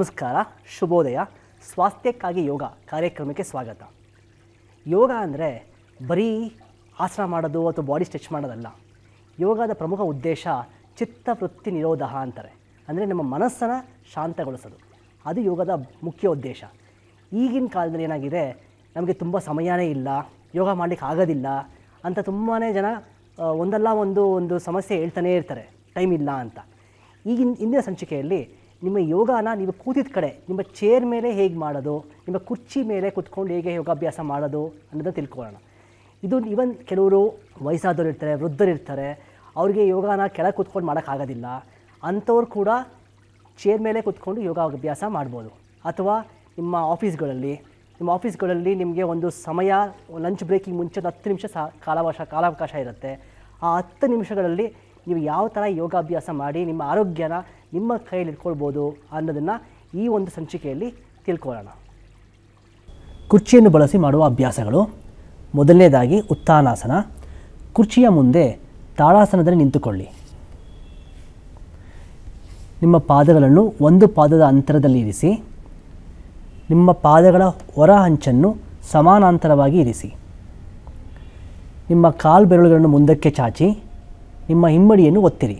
ನಮಸ್ಕಾರ, ಶುಭೋದಯ. ಸ್ವಾಸ್ಥ್ಯಕ್ಕಾಗಿ ಯೋಗ ಕಾರ್ಯಕ್ರಮಕ್ಕೆ ಸ್ವಾಗತ. ಯೋಗ ಅಂದರೆ ಬರೀ ಆಸನ ಮಾಡೋದು ಅಥವಾ ಬಾಡಿ ಸ್ಟ್ರೆಚ್ ಮಾಡೋದಲ್ಲ. ಯೋಗದ ಪ್ರಮುಖ ಉದ್ದೇಶ ಚಿತ್ತವೃತ್ತಿ ನಿರೋಧ ಅಂತಾರೆ. ಅಂದರೆ ನಮ್ಮ ಮನಸ್ಸನ್ನು ಶಾಂತಗೊಳಿಸೋದು. ಅದು ಯೋಗದ ಮುಖ್ಯ ಉದ್ದೇಶ. ಈಗಿನ ಕಾಲದಲ್ಲಿ ಏನಾಗಿದೆ, ನಮಗೆ ತುಂಬ ಸಮಯನೇ ಇಲ್ಲ, ಯೋಗ ಮಾಡಲಿಕ್ಕೆ ಆಗೋದಿಲ್ಲ ಅಂತ ತುಂಬಾ ಜನ ಒಂದಲ್ಲ ಒಂದು ಸಮಸ್ಯೆ ಹೇಳ್ತಾನೇ ಇರ್ತಾರೆ, ಟೈಮ್ ಇಲ್ಲ ಅಂತ. ಇಂದಿನ ಸಂಚಿಕೆಯಲ್ಲಿ ನಿಮ್ಮ ಯೋಗನ ನೀವು ಕೂತಿದ್ದ ಕಡೆ ನಿಮ್ಮ ಚೇರ್ ಮೇಲೆ ಹೇಗೆ ಮಾಡೋದು, ನಿಮ್ಮ ಕುರ್ಚಿ ಮೇಲೆ ಕೂತ್ಕೊಂಡು ಹೇಗೆ ಯೋಗಾಭ್ಯಾಸ ಮಾಡೋದು ಅನ್ನೋದನ್ನು ತಿಳ್ಕೊಳ್ಳೋಣ. ಇವನ್ ಕೆಲವರು ವಯಸ್ಸಾದವ್ರು ಇರ್ತಾರೆ, ವೃದ್ಧರಿರ್ತಾರೆ, ಅವ್ರಿಗೆ ಯೋಗನ ಕೆಳಗೆ ಕೂತ್ಕೊಂಡು ಮಾಡೋಕ್ಕಾಗೋದಿಲ್ಲ. ಅಂಥವ್ರು ಕೂಡ ಚೇರ್ ಮೇಲೆ ಕೂತ್ಕೊಂಡು ಯೋಗಾಭ್ಯಾಸ ಮಾಡ್ಬೋದು. ಅಥವಾ ನಿಮ್ಮ ಆಫೀಸ್ಗಳಲ್ಲಿ ನಿಮಗೆ ಒಂದು ಸಮಯ, ಲಂಚ್ ಬ್ರೇಕಿಗೆ ಮುಂಚೆ 10 ನಿಮಿಷ ಕಾಲಾವಕಾಶ ಇರುತ್ತೆ. ಆ 10 ನಿಮಿಷಗಳಲ್ಲಿ ನೀವು ಯಾವ ಥರ ಯೋಗಾಭ್ಯಾಸ ಮಾಡಿ ನಿಮ್ಮ ಆರೋಗ್ಯನ ನಿಮ್ಮ ಕೈಯಲ್ಲಿ ಇಟ್ಕೊಳ್ಬೋದು ಅನ್ನೋದನ್ನು ಈ ಒಂದು ಸಂಚಿಕೆಯಲ್ಲಿ ತಿಳ್ಕೊಳ್ಳೋಣ. ಕುರ್ಚಿಯನ್ನು ಬಳಸಿ ಮಾಡುವ ಅಭ್ಯಾಸಗಳು. ಮೊದಲನೇದಾಗಿ ಉತ್ಥಾನಾಸನ. ಕುರ್ಚಿಯ ಮುಂದೆ ತಾಡಾಸನದಲ್ಲಿ ನಿಂತುಕೊಳ್ಳಿ. ನಿಮ್ಮ ಪಾದಗಳನ್ನು ಒಂದು ಪಾದದ ಅಂತರದಲ್ಲಿ ಇರಿಸಿ. ನಿಮ್ಮ ಪಾದಗಳ ಹೊರ ಅಂಚನ್ನು ಸಮಾನಾಂತರವಾಗಿ ಇರಿಸಿ. ನಿಮ್ಮ ಕಾಲು ಬೆರಳುಗಳನ್ನು ಮುಂದಕ್ಕೆ ಚಾಚಿ ನಿಮ್ಮ ಹಿಮ್ಮಡಿಯನ್ನು ಒತ್ತಿರಿ.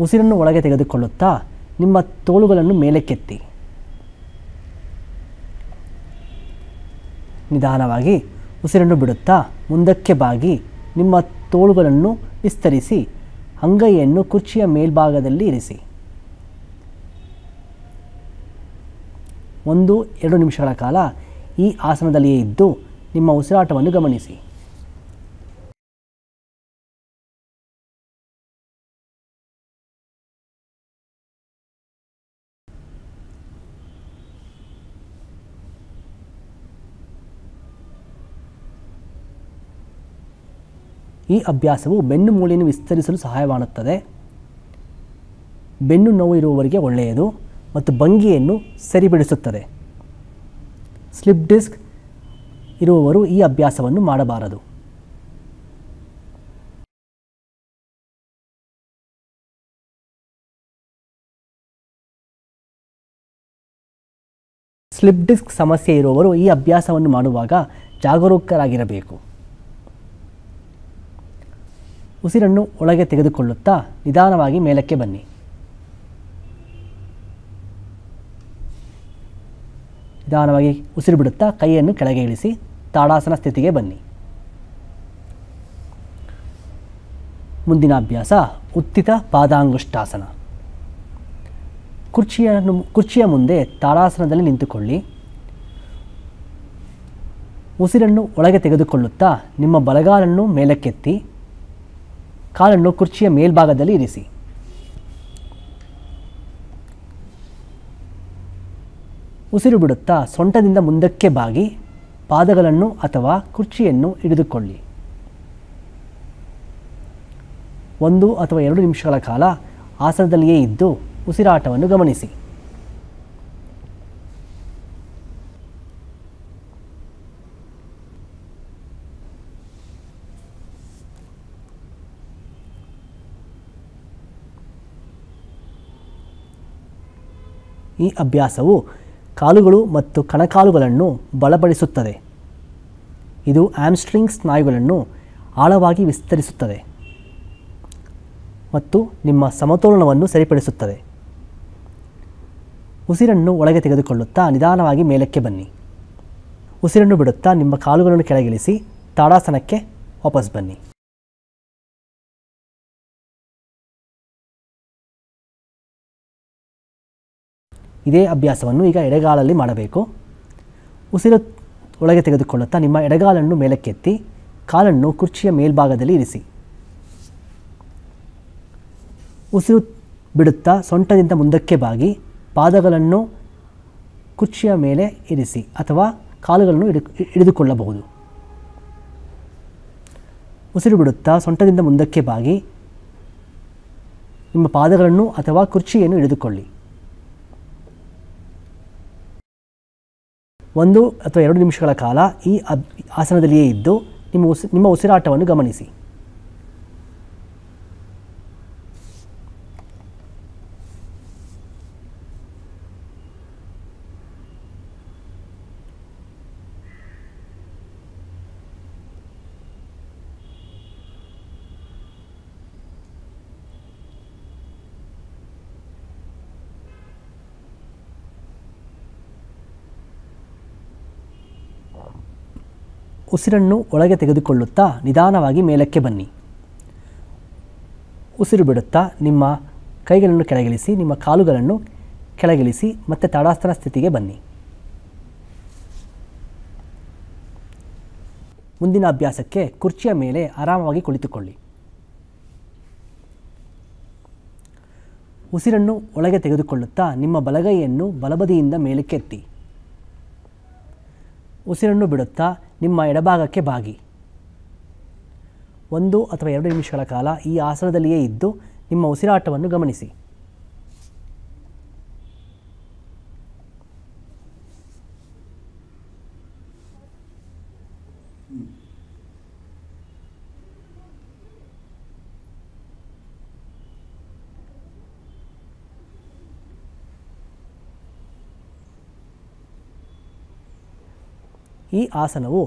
ಉಸಿರನ್ನು ಒಳಗೆ ತೆಗೆದುಕೊಳ್ಳುತ್ತಾ ನಿಮ್ಮ ತೋಳುಗಳನ್ನು ಮೇಲಕ್ಕೆತ್ತಿ. ನಿಧಾನವಾಗಿ ಉಸಿರನ್ನು ಬಿಡುತ್ತಾ ಮುಂದಕ್ಕೆ ಬಾಗಿ ನಿಮ್ಮ ತೋಳುಗಳನ್ನು ವಿಸ್ತರಿಸಿ ಅಂಗೈಯನ್ನು ಕುರ್ಚಿಯ ಮೇಲ್ಭಾಗದಲ್ಲಿ ಇರಿಸಿ. 1-2 ನಿಮಿಷಗಳ ಕಾಲ ಈ ಆಸನದಲ್ಲಿಯೇ ಇದ್ದು ನಿಮ್ಮ ಉಸಿರಾಟವನ್ನು ಗಮನಿಸಿ. ಈ ಅಭ್ಯಾಸವು ಬೆನ್ನು ಮೂಳೆಯನ್ನು ವಿಸ್ತರಿಸಲು ಸಹಾಯ ಮಾಡುತ್ತದೆ. ಬೆನ್ನು ನೋವು ಇರುವವರಿಗೆ ಒಳ್ಳೆಯದು ಮತ್ತು ಭಂಗಿಯನ್ನು ಸರಿಪಡಿಸುತ್ತದೆ. ಸ್ಲಿಪ್ ಡಿಸ್ಕ್ ಇರುವವರು ಈ ಅಭ್ಯಾಸವನ್ನು ಮಾಡಬಾರದು. ಸ್ಲಿಪ್ ಡಿಸ್ಕ್ ಸಮಸ್ಯೆ ಇರುವವರು ಈ ಅಭ್ಯಾಸವನ್ನು ಮಾಡುವಾಗ ಜಾಗರೂಕರಾಗಿರಬೇಕು. ಉಸಿರನ್ನು ಒಳಗೆ ತೆಗೆದುಕೊಳ್ಳುತ್ತಾ ನಿಧಾನವಾಗಿ ಮೇಲಕ್ಕೆ ಬನ್ನಿ. ನಿಧಾನವಾಗಿ ಉಸಿರು ಬಿಡುತ್ತಾ ಕೈಯನ್ನು ಕೆಳಗೆ ಇಳಿಸಿ ತಾಡಾಸನ ಸ್ಥಿತಿಗೆ ಬನ್ನಿ. ಮುಂದಿನ ಅಭ್ಯಾಸ ಉತ್ತಿತ ಪಾದಾಂಗುಷ್ಟಾಸನ. ಕುರ್ಚಿಯ ಮುಂದೆ ತಾಡಾಸನದಲ್ಲಿ ನಿಂತುಕೊಳ್ಳಿ. ಉಸಿರನ್ನು ಒಳಗೆ ತೆಗೆದುಕೊಳ್ಳುತ್ತಾ ನಿಮ್ಮ ಬಲಗಾಲನ್ನು ಮೇಲಕ್ಕೆತ್ತಿ ಕಾಲನ್ನು ಕುರ್ಚಿಯ ಮೇಲ್ಭಾಗದಲ್ಲಿ ಇರಿಸಿ. ಉಸಿರು ಬಿಡುತ್ತಾ ಸೊಂಟದಿಂದ ಮುಂದಕ್ಕೆ ಬಾಗಿ ಪಾದಗಳನ್ನು ಅಥವಾ ಕುರ್ಚಿಯನ್ನು ಹಿಡಿದುಕೊಳ್ಳಿ. 1 ಅಥವಾ 2 ನಿಮಿಷಗಳ ಕಾಲ ಆಸನದಲ್ಲಿಯೇ ಇದ್ದು ಉಸಿರಾಟವನ್ನು ಗಮನಿಸಿ. ಈ ಅಭ್ಯಾಸವು ಕಾಲುಗಳು ಮತ್ತು ಕಣಕಾಲುಗಳನ್ನು ಬಲಪಡಿಸುತ್ತದೆ. ಇದು ಹ್ಯಾಮ್ಸ್ಟ್ರಿಂಗ್ ಸ್ನಾಯುಗಳನ್ನು ಆಳವಾಗಿ ವಿಸ್ತರಿಸುತ್ತದೆ ಮತ್ತು ನಿಮ್ಮ ಸಮತೋಲನವನ್ನು ಸರಿಪಡಿಸುತ್ತದೆ. ಉಸಿರನ್ನು ಒಳಗೆ ತೆಗೆದುಕೊಳ್ಳುತ್ತಾ ನಿಧಾನವಾಗಿ ಮೇಲಕ್ಕೆ ಬನ್ನಿ. ಉಸಿರನ್ನು ಬಿಡುತ್ತಾ ನಿಮ್ಮ ಕಾಲುಗಳನ್ನು ಕೆಳಗಿಳಿಸಿ ತಾಡಾಸನಕ್ಕೆ ವಾಪಸ್ ಬನ್ನಿ. ಇದೇ ಅಭ್ಯಾಸವನ್ನು ಈಗ ಎಡಗಾಲಲ್ಲಿ ಮಾಡಬೇಕು. ಉಸಿರು ಒಳಗೆ ತೆಗೆದುಕೊಳ್ಳುತ್ತಾ ನಿಮ್ಮ ಎಡಗಾಲನ್ನು ಮೇಲಕ್ಕೆತ್ತಿ ಕಾಲನ್ನು ಕುರ್ಚಿಯ ಮೇಲ್ಭಾಗದಲ್ಲಿ ಇರಿಸಿ. ಉಸಿರು ಬಿಡುತ್ತಾ ಸೊಂಟದಿಂದ ಮುಂದಕ್ಕೆ ಬಾಗಿ ಪಾದಗಳನ್ನು ಕುರ್ಚಿಯ ಮೇಲೆ ಇರಿಸಿ ಅಥವಾ ಕಾಲುಗಳನ್ನು ಹಿಡಿದುಕೊಳ್ಳಬಹುದು. ಉಸಿರು ಬಿಡುತ್ತಾ ಸೊಂಟದಿಂದ ಮುಂದಕ್ಕೆ ಬಾಗಿ ನಿಮ್ಮ ಪಾದಗಳನ್ನು ಅಥವಾ ಕುರ್ಚಿಯನ್ನು ಹಿಡಿದುಕೊಳ್ಳಿ. 1 ಅಥವಾ 2 ನಿಮಿಷಗಳ ಕಾಲ ಈ ಆಸನದಲ್ಲಿಯೇ ಇದ್ದು ನಿಮ್ಮ ಉಸಿರಾಟವನ್ನು ಗಮನಿಸಿ. ಉಸಿರನ್ನು ಒಳಗೆ ತೆಗೆದುಕೊಳ್ಳುತ್ತಾ ನಿಧಾನವಾಗಿ ಮೇಲಕ್ಕೆ ಬನ್ನಿ. ಉಸಿರು ಬಿಡುತ್ತಾ ನಿಮ್ಮ ಕೈಗಳನ್ನು ಕೆಳಗಿಳಿಸಿ, ನಿಮ್ಮ ಕಾಲುಗಳನ್ನು ಕೆಳಗಿಳಿಸಿ ಮತ್ತೆ ತಾಡಾಸನ ಸ್ಥಿತಿಗೆ ಬನ್ನಿ. ಮುಂದಿನ ಅಭ್ಯಾಸಕ್ಕೆ ಕುರ್ಚಿಯ ಮೇಲೆ ಆರಾಮವಾಗಿ ಕುಳಿತುಕೊಳ್ಳಿ. ಉಸಿರನ್ನು ಒಳಗೆ ತೆಗೆದುಕೊಳ್ಳುತ್ತಾ ನಿಮ್ಮ ಬಲಗೈಯನ್ನು ಬಲಬದಿಯಿಂದ ಮೇಲಕ್ಕೆ ಎತ್ತಿ. ಉಸಿರನ್ನು ಬಿಡುತ್ತಾ ನಿಮ್ಮ ಎಡಭಾಗಕ್ಕೆ ಬಾಗಿ. 1 ಅಥವಾ 2 ನಿಮಿಷಗಳ ಕಾಲ ಈ ಆಸನದಲ್ಲಿಯೇ ಇದ್ದು ನಿಮ್ಮ ಉಸಿರಾಟವನ್ನು ಗಮನಿಸಿ. ಈ ಆಸನವು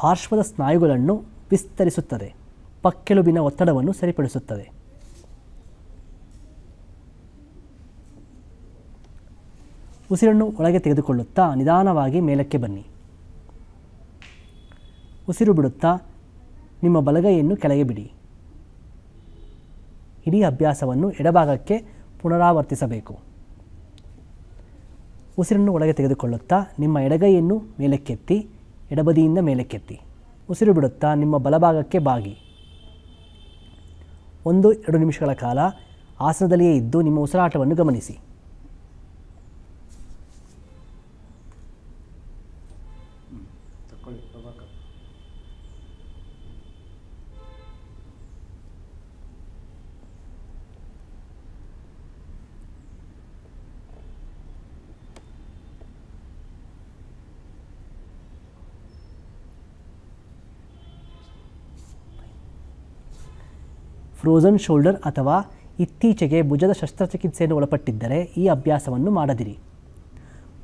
ಪಾರ್ಶ್ವದ ಸ್ನಾಯುಗಳನ್ನು ವಿಸ್ತರಿಸುತ್ತದೆ, ಪಕ್ಕೆಲುಬಿನ ಒತ್ತಡವನ್ನು ಸರಿಪಡಿಸುತ್ತದೆ. ಉಸಿರನ್ನು ಒಳಗೆ ತೆಗೆದುಕೊಳ್ಳುತ್ತಾ ನಿಧಾನವಾಗಿ ಮೇಲಕ್ಕೆ ಬನ್ನಿ. ಉಸಿರು ಬಿಡುತ್ತಾ ನಿಮ್ಮ ಬಲಗೈಯನ್ನು ಕೆಳಗೆ ಬಿಡಿ. ಇಡೀ ಅಭ್ಯಾಸವನ್ನು ಎಡಭಾಗಕ್ಕೆ ಪುನರಾವರ್ತಿಸಬೇಕು. ಉಸಿರನ್ನು ಒಳಗೆ ತೆಗೆದುಕೊಳ್ಳುತ್ತಾ ನಿಮ್ಮ ಎಡಗೈಯನ್ನು ಮೇಲಕ್ಕೆತ್ತಿ, ಎಡಬದಿಯಿಂದ ಮೇಲಕ್ಕೆತ್ತಿ. ಉಸಿರು ಬಿಡುತ್ತಾ ನಿಮ್ಮ ಬಲಭಾಗಕ್ಕೆ ಬಾಗಿ. 1-2 ನಿಮಿಷಗಳ ಕಾಲ ಆಸನದಲ್ಲಿಯೇ ಇದ್ದು ನಿಮ್ಮ ಉಸಿರಾಟವನ್ನು ಗಮನಿಸಿ. ಫ್ರೋಝನ್ ಶೋಲ್ಡರ್ ಅಥವಾ ಇತ್ತೀಚೆಗೆ ಭುಜದ ಶಸ್ತ್ರಚಿಕಿತ್ಸೆಯನ್ನು ಒಳಪಟ್ಟಿದ್ದರೆ ಈ ಅಭ್ಯಾಸವನ್ನು ಮಾಡದಿರಿ.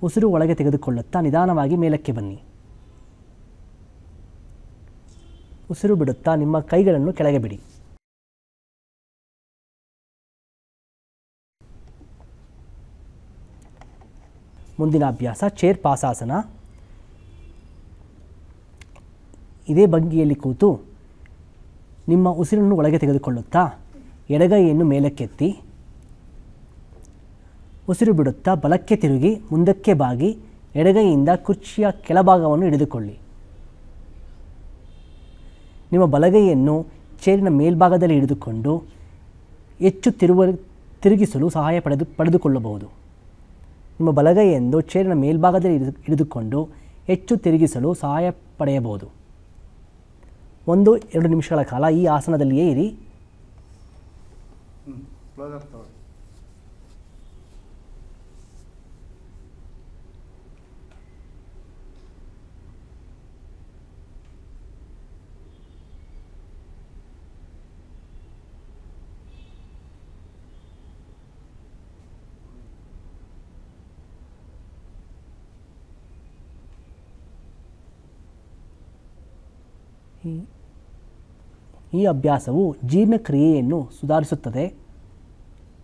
ಉಸಿರು ಒಳಗೆ ತೆಗೆದುಕೊಳ್ಳುತ್ತಾ ನಿಧಾನವಾಗಿ ಮೇಲಕ್ಕೆ ಬನ್ನಿ. ಉಸಿರು ಬಿಡುತ್ತಾ ನಿಮ್ಮ ಕೈಗಳನ್ನು ಕೆಳಗೆ ಬಿಡಿ. ಮುಂದಿನ ಅಭ್ಯಾಸ ಚೇರ್ ಪಾಸಾಸನ. ಇದೇ ಭಂಗಿಯಲ್ಲಿ ಕೂತು ನಿಮ್ಮ ಉಸಿರನ್ನು ಒಳಗೆ ತೆಗೆದುಕೊಳ್ಳುತ್ತಾ ಎಡಗೈಯನ್ನು ಮೇಲಕ್ಕೆತ್ತಿ, ಉಸಿರು ಬಿಡುತ್ತಾ ಬಲಕ್ಕೆ ತಿರುಗಿ ಮುಂದಕ್ಕೆ ಬಾಗಿ ಎಡಗೈಯಿಂದ ಕುರ್ಚಿಯ ಕೆಳಭಾಗವನ್ನು ಹಿಡಿದುಕೊಳ್ಳಿ. ನಿಮ್ಮ ಬಲಗೈಯನ್ನು ಚೇರಿನ ಮೇಲ್ಭಾಗದಲ್ಲಿ ಹಿಡಿದುಕೊಂಡು ಹೆಚ್ಚು ತಿರುಗಿಸಲು ಸಹಾಯ ಪಡೆದುಕೊಳ್ಳಬಹುದು. ನಿಮ್ಮ ಬಲಗೈಯನ್ನು ಚೇರಿನ ಮೇಲ್ಭಾಗದಲ್ಲಿ ಹಿಡಿದುಕೊಂಡು ಹೆಚ್ಚು ತಿರುಗಿಸಲು ಸಹಾಯ ಪಡೆಯಬಹುದು. 1-2 ನಿಮಿಷಗಳ ಕಾಲ ಈ ಆಸನದಲ್ಲಿಯೇ ಇರಿ. ಈ ಅಭ್ಯಾಸವು ಜೀರ್ಣಕ್ರಿಯೆಯನ್ನು ಸುಧಾರಿಸುತ್ತದೆ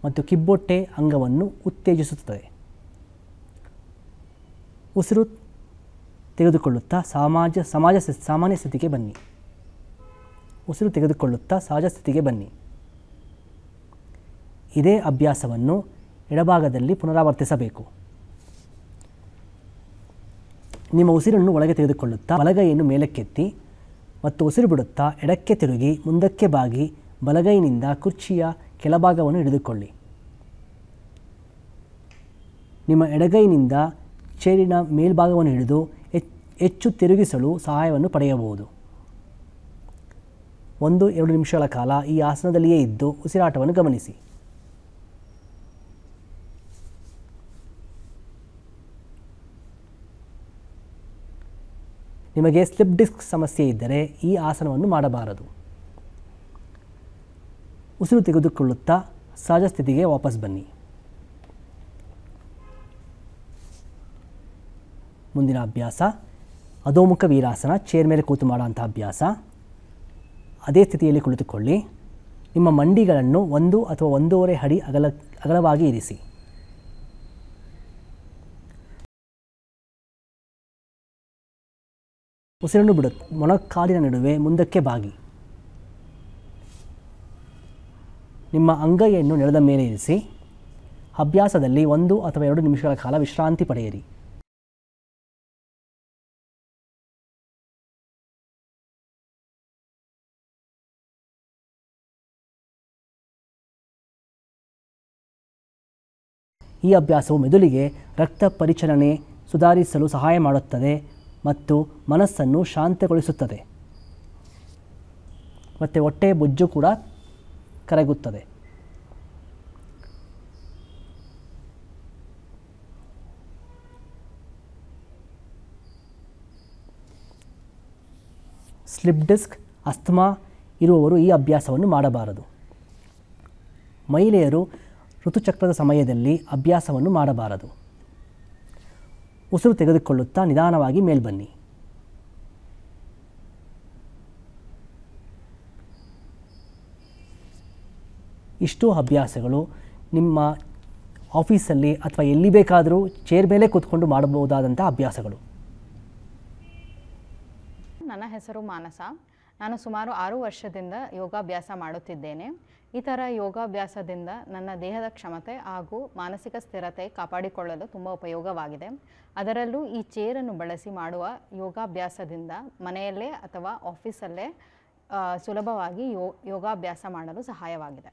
ಮತ್ತು ಕಿಬ್ಬೊಟ್ಟೆ ಅಂಗವನ್ನು ಉತ್ತೇಜಿಸುತ್ತದೆ. ಉಸಿರು ತೆಗೆದುಕೊಳ್ಳುತ್ತಾ ಸಾಮಾನ್ಯ ಸ್ಥಿತಿಗೆ ಬನ್ನಿ. ಉಸಿರು ತೆಗೆದುಕೊಳ್ಳುತ್ತಾ ಸಹಜ ಸ್ಥಿತಿಗೆ ಬನ್ನಿ. ಇದೇ ಅಭ್ಯಾಸವನ್ನು ಎಡಭಾಗದಲ್ಲಿ ಪುನರಾವರ್ತಿಸಬೇಕು. ನಿಮ್ಮ ಉಸಿರನ್ನು ಒಳಗೆ ತೆಗೆದುಕೊಳ್ಳುತ್ತಾ ಬಲಗೈಯನ್ನು ಮೇಲಕ್ಕೆತ್ತಿ ಮತ್ತು ಉಸಿರು ಬಿಡುತ್ತಾ ಎಡಕ್ಕೆ ತಿರುಗಿ ಮುಂದಕ್ಕೆ ಬಾಗಿ ಬಲಗೈನಿಂದ ಕುರ್ಚಿಯ ಕೆಳಭಾಗವನ್ನು ಹಿಡಿದುಕೊಳ್ಳಿ. ನಿಮ್ಮ ಎಡಗೈನಿಂದ ಚೇರಿನ ಮೇಲ್ಭಾಗವನ್ನು ಹಿಡಿದು ಹೆಚ್ಚು ತಿರುಗಿಸಲು ಸಹಾಯವನ್ನು ಪಡೆಯಬಹುದು. 1-2 ನಿಮಿಷಗಳ ಕಾಲ ಈ ಆಸನದಲ್ಲಿಯೇ ಇದ್ದು ಉಸಿರಾಟವನ್ನು ಗಮನಿಸಿ. ನಿಮಗೆ ಸ್ಲಿಪ್ ಡಿಸ್ಕ್ ಸಮಸ್ಯೆ ಇದ್ದರೆ ಈ ಆಸನವನ್ನು ಮಾಡಬಾರದು. ಉಸಿರು ತೆಗೆದುಕೊಳ್ಳುತ್ತಾ ಸಹಜ ಸ್ಥಿತಿಗೆ ವಾಪಸ್ ಬನ್ನಿ. ಮುಂದಿನ ಅಭ್ಯಾಸ ಅಧೋಮುಖ ವೀರಾಸನ, ಚೇರ್ ಮೇಲೆ ಕೂತು ಮಾಡುವಂಥ ಅಭ್ಯಾಸ. ಅದೇ ಸ್ಥಿತಿಯಲ್ಲಿ ಕುಳಿತುಕೊಳ್ಳಿ. ನಿಮ್ಮ ಮಂಡಿಗಳನ್ನು 1 ಅಥವಾ 1.5 ಅಡಿ ಅಗಲವಾಗಿ ಇರಿಸಿ. ಉಸಿರನ್ನು ಮೊಣಕಾಲಿನ ನಡುವೆ ಮುಂದಕ್ಕೆ ಬಾಗಿ. ನಿಮ್ಮ ಅಂಗೈಯನ್ನು ನೆಲದ ಮೇಲೆ ಇರಿಸಿ. ಅಭ್ಯಾಸದಲ್ಲಿ 1 ಅಥವಾ 2 ನಿಮಿಷಗಳ ಕಾಲ ವಿಶ್ರಾಂತಿ ಪಡೆಯಿರಿ. ಈ ಅಭ್ಯಾಸವು ಮೆದುಳಿಗೆ ರಕ್ತ ಪರಿಚಲನೆ ಸುಧಾರಿಸಲು ಸಹಾಯ ಮಾಡುತ್ತದೆ ಮತ್ತು ಮನಸ್ಸನ್ನು ಶಾಂತಗೊಳಿಸುತ್ತದೆ ಮತ್ತು ಹೊಟ್ಟೆಯ ಬೊಜ್ಜು ಕೂಡ ಕರಗುತ್ತದೆ. ಸ್ಲಿಪ್ ಡಿಸ್ಕ್, ಅಸ್ತಮಾ ಇರುವವರು ಈ ಅಭ್ಯಾಸವನ್ನು ಮಾಡಬಾರದು. ಮಹಿಳೆಯರು ಋತುಚಕ್ರದ ಸಮಯದಲ್ಲಿ ಅಭ್ಯಾಸವನ್ನು ಮಾಡಬಾರದು. ಉಸಿರು ತೆಗೆದುಕೊಳ್ಳುತ್ತಾ ನಿಧಾನವಾಗಿ ಮೇಲ್ಬನ್ನಿ. ಇಷ್ಟು ಅಭ್ಯಾಸಗಳು ನಿಮ್ಮ ಆಫೀಸಲ್ಲಿ ಅಥವಾ ಎಲ್ಲಿ ಬೇಕಾದರೂ ಚೇರ್ ಮೇಲೆ ಕೂತ್ಕೊಂಡು ಮಾಡಬಹುದಾದಂಥ ಅಭ್ಯಾಸಗಳು. ನನ್ನ ಹೆಸರು ಮಾನಸ. ನಾನು ಸುಮಾರು 6 ವರ್ಷದಿಂದ ಯೋಗಾಭ್ಯಾಸ ಮಾಡುತ್ತಿದ್ದೇನೆ. ಈ ಥರ ಯೋಗಾಭ್ಯಾಸದಿಂದ ನನ್ನ ದೇಹದ ಕ್ಷಮತೆ ಹಾಗೂ ಮಾನಸಿಕ ಸ್ಥಿರತೆ ಕಾಪಾಡಿಕೊಳ್ಳಲು ತುಂಬ ಉಪಯೋಗವಾಗಿದೆ. ಅದರಲ್ಲೂ ಈ ಚೇರನ್ನು ಬಳಸಿ ಮಾಡುವ ಯೋಗಾಭ್ಯಾಸದಿಂದ ಮನೆಯಲ್ಲೇ ಅಥವಾ ಆಫೀಸಲ್ಲೇ ಸುಲಭವಾಗಿ ಯೋಗಾಭ್ಯಾಸ ಮಾಡಲು ಸಹಾಯವಾಗಿದೆ.